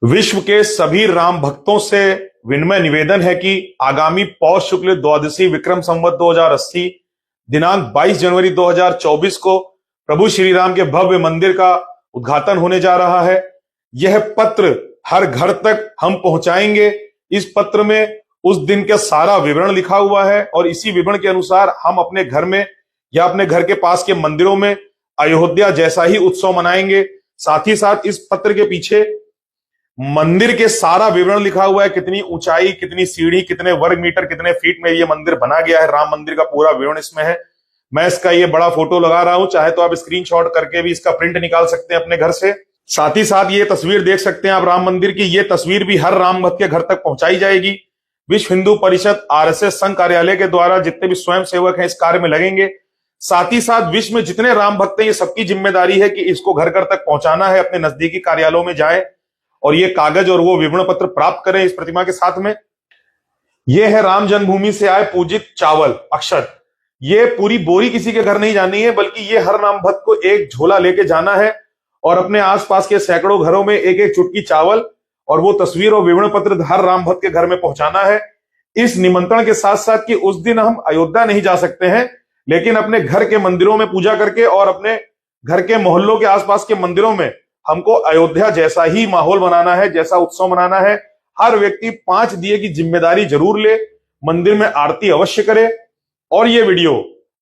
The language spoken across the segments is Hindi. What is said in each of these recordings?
विश्व के सभी राम भक्तों से विनम्र निवेदन है कि आगामी पौष शुक्ल द्वादशी विक्रम संवत 2080 दिनांक 22 जनवरी 2024 को प्रभु श्री राम के भव्य मंदिर का उद्घाटन होने जा रहा है। यह पत्र हर घर तक हम पहुंचाएंगे। इस पत्र में उस दिन का सारा विवरण लिखा हुआ है और इसी विवरण के अनुसार हम अपने घर में या अपने घर के पास के मंदिरों में अयोध्या जैसा ही उत्सव मनाएंगे। साथ ही साथ इस पत्र के पीछे मंदिर के सारा विवरण लिखा हुआ है, कितनी ऊंचाई, कितनी सीढ़ी, कितने वर्ग मीटर, कितने फीट में ये मंदिर बना गया है। राम मंदिर का पूरा विवरण इसमें है। मैं इसका ये बड़ा फोटो लगा रहा हूं, चाहे तो आप स्क्रीनशॉट करके भी इसका प्रिंट निकाल सकते हैं अपने घर से। साथ ही साथ ये तस्वीर देख सकते हैं आप राम मंदिर की। ये तस्वीर भी हर राम भक्त के घर तक पहुंचाई जाएगी। विश्व हिंदू परिषद आरएसएस संघ कार्यालय के द्वारा जितने भी स्वयं सेवक हैं इस कार्य में लगेंगे। साथ ही साथ विश्व में जितने राम भक्त हैं, ये सबकी जिम्मेदारी है कि इसको घर घर तक पहुंचाना है। अपने नजदीकी कार्यालयों में जाएं और ये कागज और वो विवरण पत्र प्राप्त करें इस प्रतिमा के साथ में। ये है राम जन्मभूमि से आए पूजित चावल अक्षत। ये पूरी बोरी किसी के घर नहीं जानी है, बल्कि ये हर राम भक्त को एक झोला लेके जाना है और अपने आसपास के सैकड़ों घरों में एक एक चुटकी चावल और वो तस्वीर और विवरण पत्र हर राम भक्त के घर में पहुंचाना है। इस निमंत्रण के साथ साथ कि उस दिन हम अयोध्या नहीं जा सकते हैं, लेकिन अपने घर के मंदिरों में पूजा करके और अपने घर के मोहल्लों के आसपास के मंदिरों में हमको अयोध्या जैसा ही माहौल बनाना है, जैसा उत्सव मनाना है। हर व्यक्ति 5 दिए की जिम्मेदारी जरूर ले, मंदिर में आरती अवश्य करे और ये वीडियो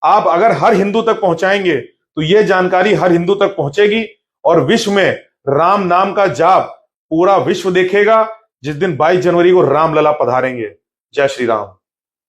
आप अगर हर हिंदू तक पहुंचाएंगे तो ये जानकारी हर हिंदू तक पहुंचेगी और विश्व में राम नाम का जाप पूरा विश्व देखेगा जिस दिन 22 जनवरी को रामलला पधारेंगे। जय श्री राम।